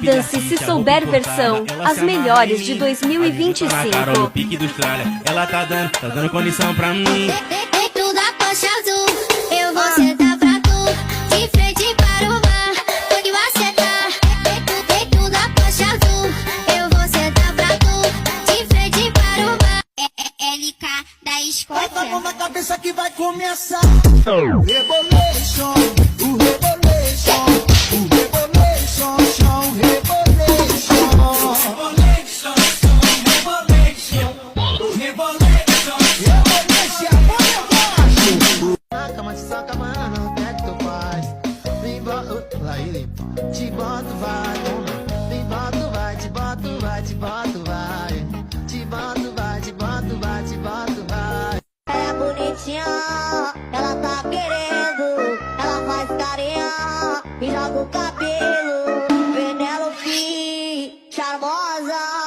Dance se souber versão, as melhores de 2025. Ela tá dando condição pra mim. Dentro da Porsche azul, eu vou sentar pra tu, de frente para o mar, onde você tá. Dentro da Porsche azul, eu vou sentar pra tu, de frente para o mar. LK da Escócia. Bota a mão na cabeça que vai começar. Rebolation, o Rebolation, o Rebolation, chão, Rebolation. Rebolation, Rebolation, Rebolation, Rebolation, põe abaixo. Cama de saca, mano, o que é que tu faz? Vem, bota, aí, te boto, vai, vem, boto, vai, te boto, vai, te boto, vai, te boto, vai, te boto, vai, te boto, vai. É bonitinha, ela tá querendo, ela faz carinha e joga o cabelo. Penelope, charmosa.